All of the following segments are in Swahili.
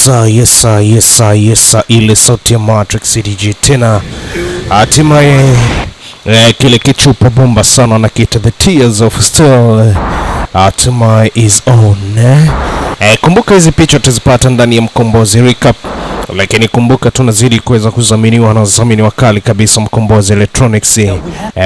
Yes, ile sauti ya Matrix DJ tena. Hatimaye kile kichupa bomba sana na kita The Tears of Steel hatimaye is on. Kumbuka hizi picha tutazipata ndani ya Mkombozi Recap, lakini kumbuka tunazidi kuweza kudhaminiwa na wadhamini wakali kabisa Mkombozi Electronics,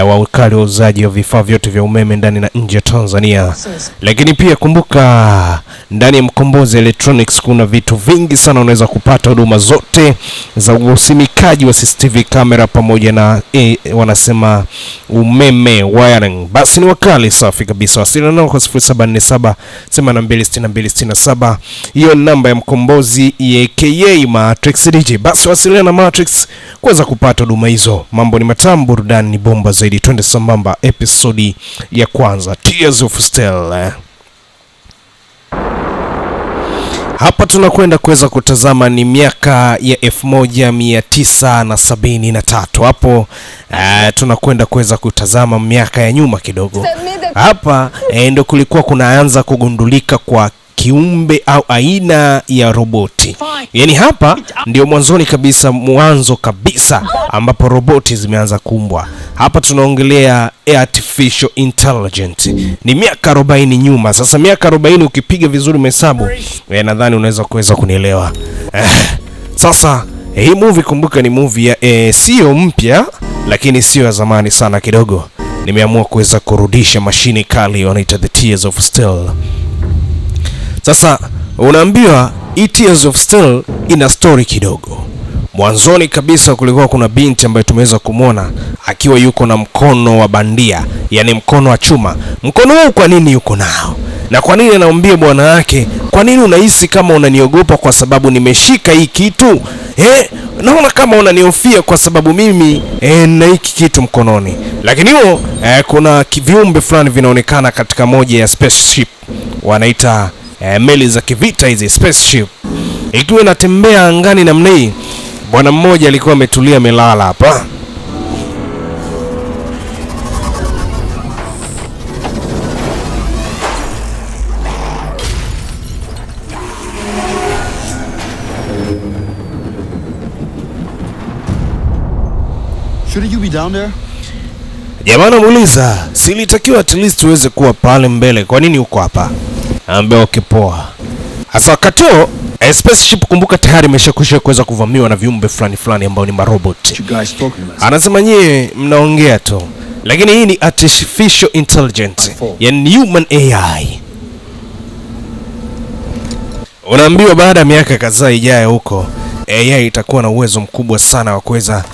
wakali wa uzaji wa vifaa vyote vya umeme ndani na nje ya Tanzania. Lakini pia kumbuka ndani ya Mkombozi Electronics kuna vitu vingi sana, unaweza kupata huduma zote za usimikaji wa CCTV camera pamoja na wanasema umeme wiring. Basi ni wakali safi kabisa. Wasiliana nao kwa 0747 826267. Hiyo namba ya Mkombozi aka Matrix DJ. Basi wasiliana na Matrix kuweza kupata huduma hizo. Mambo ni matamu, burudani ni bomba zaidi. Twende sambamba episodi ya kwanza, Tears of Steel. Hapa tunakwenda kuweza kutazama ni miaka ya 1973. Hapo tunakwenda kuweza kutazama miaka ya nyuma kidogo. Hapa ndio kulikuwa kunaanza kugundulika kwa kiumbe au aina ya roboti. Yaani hapa ndio mwanzo kabisa ambapo roboti zimeanza kuumbwa. Hapa tunaongelea artificial intelligence. Ni miaka 40 nyuma. Sasa miaka 40 ukipiga vizuri mahesabu, nadhani unaweza kuweza kunielewa. Sasa hii movie kumbuka ni movie ya sio mpya, lakini sio ya zamani sana kidogo. Nimeamua kuweza kurudisha mashine kali wanaita The Tears of Steel. Sasa unaambiwa Tears of Steel ina story kidogo. Mwanzoni kabisa kulikuwa kuna binti ambaye tumeweza kumwona akiwa yuko na mkono wa bandia, yani mkono wa chuma. Mkono huu kwa nini yuko nao? Na kwa nini anaambia bwana yake, kwa nini unahisi kama unaniogopa kwa sababu nimeshika hii kitu? Naona kama unanihofia kwa sababu mimi na hiki kitu mkononi. Lakini huo kuna viumbe fulani vinaonekana katika moja ya spaceship. Wanaita meli za kivita hizi spaceship. Ikiwa inatembea angani namna hii, bwana mmoja alikuwa ametulia melala hapa. Shouldn't you be down there? Jamani muuliza, silitakiwa at least uweze kuwa pale mbele. Kwa nini uko hapa? Ambaye ukipoa. Hasa wakati huo spaceship kumbuka tayari imeshakwisha kuweza kuvamiwa na viumbe fulani ambao ni marobot. Anasema nyie mnaongea tu, lakini hii ni artificial intelligence, yani human AI. Unaambiwa baada ya miaka kadhaa ijayo huko AI itakuwa na uwezo mkubwa sana wa kuweza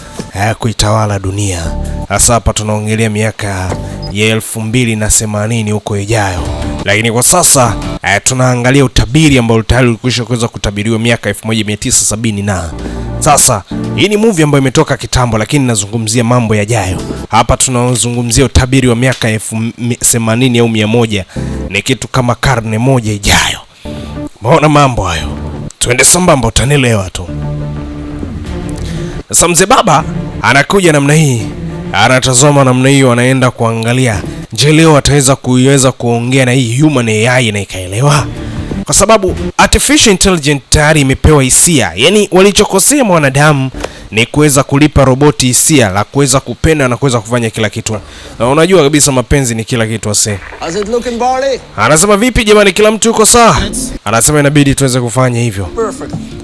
kuitawala dunia. Hasa hapa tunaongelea miaka ya 2080 huko ijayo. Lakini kwa sasa tunaangalia utabiri ambao tayari ulikwisha kuweza kutabiriwa miaka 1970 na sasa hii ni movie ambayo imetoka kitambo, lakini nazungumzia mambo yajayo. Hapa tunazungumzia utabiri wa miaka 80 au 100, ni kitu kama karne moja ijayo. Mbona mambo hayo? Twende sambamba utanielewa tu. Sasa mzee baba anakuja namna hii, anatazama namna hiyo, anaenda kuangalia je leo ataweza kuongea na hii human AI na ikaelewa, kwa sababu artificial intelligence tayari imepewa hisia. Yani walichokosea mwanadamu ni kuweza kulipa roboti hisia la kuweza kupenda na kuweza kufanya kila kitu. Na unajua kabisa mapenzi ni kila kitu ase. Anasema vipi jamani, kila mtu yuko sawa? Anasema inabidi tuweze kufanya hivyo.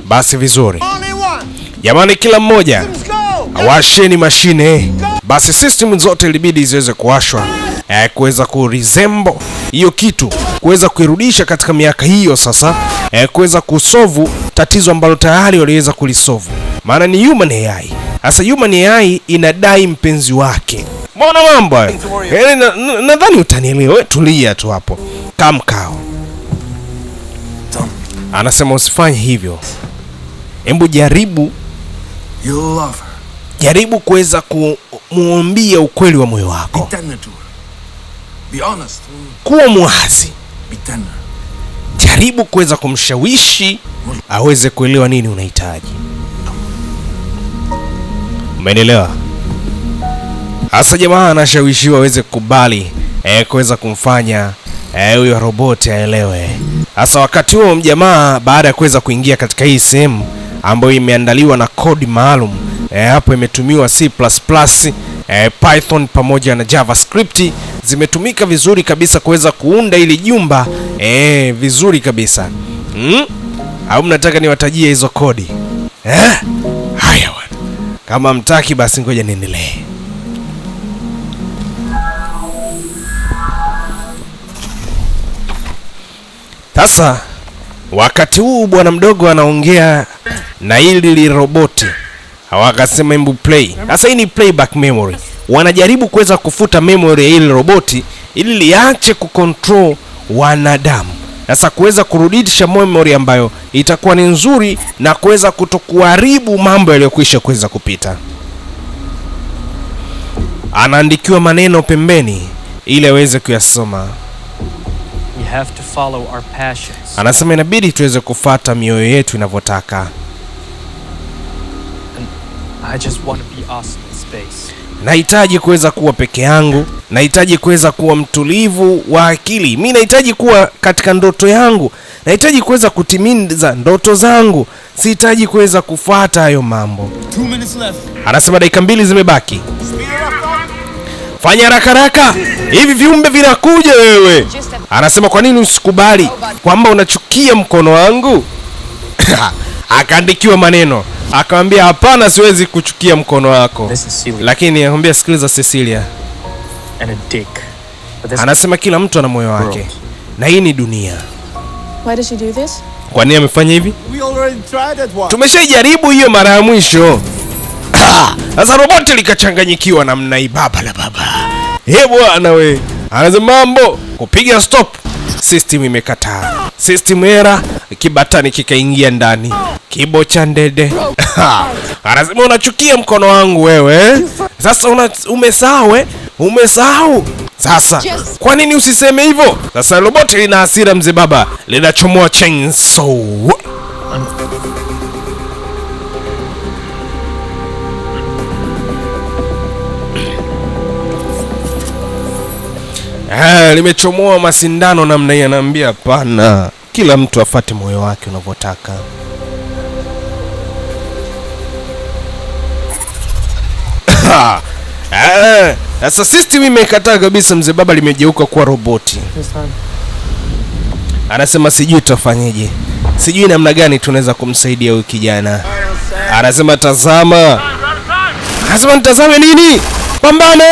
Basi vizuri jamani, kila mmoja awasheni mashine. Basi system zote ilibidi ziweze kuwashwa kuweza kuresemble hiyo kitu, kuweza kuirudisha katika miaka hiyo. Sasa kuweza kusolve tatizo ambalo tayari waliweza kulisolve, maana ni human AI. Sasa human AI inadai mpenzi wake. Mbona mambo hayo? Nadhani utanielewa. Wewe tulia tu hapo kamkao. Anasema usifanye hivyo, hebu jaribu kuweza kumuambia ukweli wa moyo wako. Kuwa mwazi. Jaribu kuweza kumshawishi aweze kuelewa nini unahitaji. Umeelewa? Hasa jamaa anashawishiwa aweze kukubali kuweza kumfanya huyo roboti aelewe Sasa wakati huo mjamaa baada ya kuweza kuingia katika hii sehemu ambayo imeandaliwa na kodi maalum, hapo imetumiwa C++, Python pamoja na JavaScript zimetumika vizuri kabisa kuweza kuunda ili jumba vizuri kabisa. Au mnataka niwatajie hizo kodi? Haya bwana. Kama mtaki basi ngoja niendelee. Sasa wakati huu bwana mdogo anaongea na ili roboti. Hawakasema imbu play. Sasa hii ni playback memory. Wanajaribu kuweza kufuta memory ya ili roboti ili liache kucontrol wanadamu. Sasa kuweza kurudisha memory ambayo itakuwa ni nzuri na kuweza kutokuharibu mambo yaliyokwisha kuweza kupita. Anaandikiwa maneno pembeni ili aweze kuyasoma. We have to follow our passions. Anasema inabidi tuweze kufuata mioyo yetu inavyotaka. I just want to be us in space. Nahitaji kuweza kuwa peke yangu, nahitaji kuweza kuwa mtulivu wa akili. Mimi nahitaji kuwa katika ndoto yangu, nahitaji kuweza kutimiza ndoto zangu, sihitaji kuweza kufuata hayo mambo. 2 minutes left. Anasema dakika 2 zimebaki. Fanya haraka haraka, hivi viumbe vinakuja wewe. Anasema kwa nini usikubali kwamba unachukia mkono wangu? Akaandikiwa maneno, akamwambia hapana, siwezi kuchukia mkono wako. Lakini anamwambia sikiliza Cecilia. Anasema kila mtu ana moyo wake na hii ni dunia. Why does she do this? Kwa nini amefanya hivi? We already tried that one. Tumeshajaribu hiyo mara ya mwisho. Sasa roboti likachanganyikiwa namna hii, baba la baba. Bwana we. Anasema mambo kupiga stop. System imekataa. System error, kibatani kikaingia ndani. Kibo cha ndede. Anasema unachukia mkono wangu wewe. Sasa umesahau. Sasa kwa nini usiseme hivyo? Sasa roboti lina hasira mzee baba, linachomoa chainsaw. Limechomoa masindano namna hii. Anaambia hapana, kila mtu afuate moyo wake unavyotaka. Sasa system imekataa kabisa mzee baba, limegeuka kuwa roboti. Anasema sijui tutafanyaje, sijui namna gani tunaweza kumsaidia huyu kijana. Anasema tazama. Anasema nitazame nini? Pambane!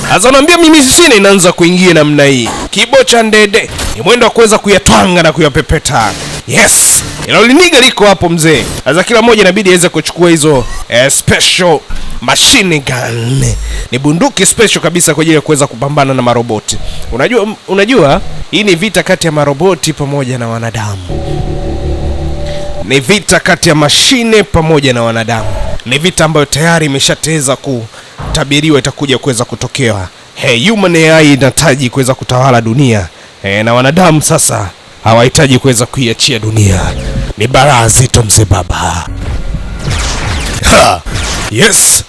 Sasa naambia mimi sina, inaanza kuingia namna hii. Kibo cha ndede ni mwendo wa kuweza kuyatwanga na kuyapepeta. Yes! Ilo liniga liko hapo mzee. Sasa kila mmoja inabidi aweze kuchukua hizo special machine gun. Ni bunduki special kabisa kwa ajili ya kuweza kupambana na maroboti. Unajua hii ni vita kati ya maroboti pamoja na wanadamu. Ni vita kati ya mashine pamoja na wanadamu. Ni vita ambayo tayari imeshateza kutabiriwa itakuja kuweza kutokea. Human AI inahitaji kuweza kutawala dunia. Na wanadamu sasa hawahitaji kuweza kuiachia dunia. Ni balaa zito mzee baba. Yes.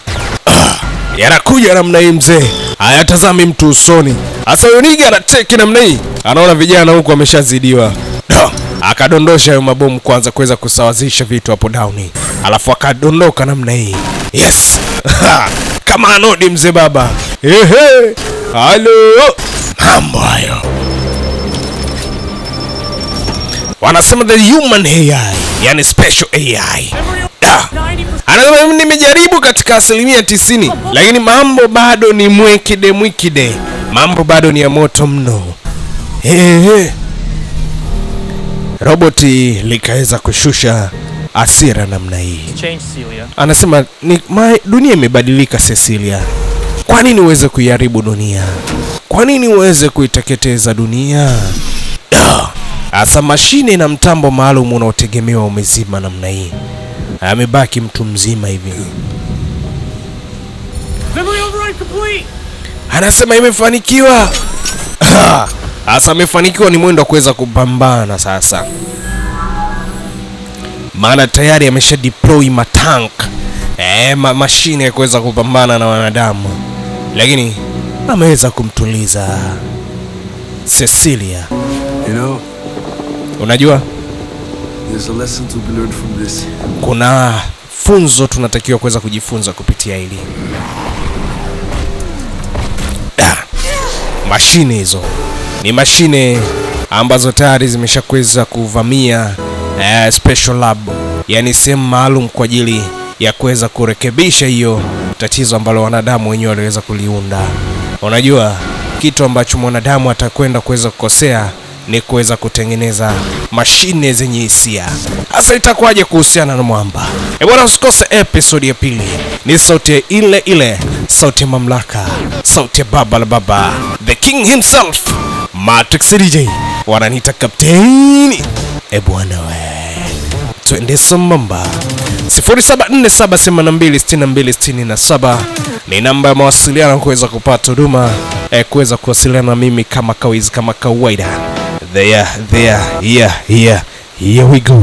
Yanakuja namna hii mzee. Hayatazami mtu usoni. Asa yoniga anateki namna hii. Anaona vijana huko wameshazidiwa. Akadondosha hayo mabomu kwanza kuweza kusawazisha vitu hapo down. Alafu akadondoka namna hii. Yes. Kama anodi mzee baba. Halo. Mambo hayo. Wanasema the human AI, yani special AI. Anasema nimejaribu katika 90%, lakini mambo bado ni mwikide. Mambo bado ni ya moto mno. Roboti likaweza kushusha hasira namna hii. Anasema dunia imebadilika Cecilia. Kwa nini uweze kuiharibu dunia? Kwa nini uweze kuiteketeza dunia? Asa mashine na mtambo maalum unaotegemewa umezima namna hii. Amebaki mtu mzima hivi. Anasema imefanikiwa. Asa amefanikiwa, ni mwendo wa kuweza kupambana sasa. Maana tayari amesha deploy matank. Mashine ya kuweza kupambana na wanadamu. Lakini ameweza kumtuliza Cecilia. You know, Unajua There's a lesson to be learned from this. kuna funzo tunatakiwa kuweza kujifunza kupitia hili. Mashine hizo ni mashine ambazo tayari zimeshakweza kuvamia special lab, yani sehemu maalum kwa ajili ya kuweza kurekebisha hiyo tatizo ambalo wanadamu wenyewe waliweza kuliunda. Unajua kitu ambacho mwanadamu atakwenda kuweza kukosea ni kuweza kutengeneza mashine zenye hisia. Sasa itakuwaje kuhusiana na mwamba? Bwana, usikose episode ya pili. Ni sauti ile ile, sauti ya mamlaka, sauti ya baba la baba, the king himself, Matrix DJ. Wananiita kapteni. Bwana we, twende sambamba. 0747826267 ni namba ya mawasiliano kuweza kupata huduma, kuweza kuwasiliana na mimi kama kawaida. Here we go.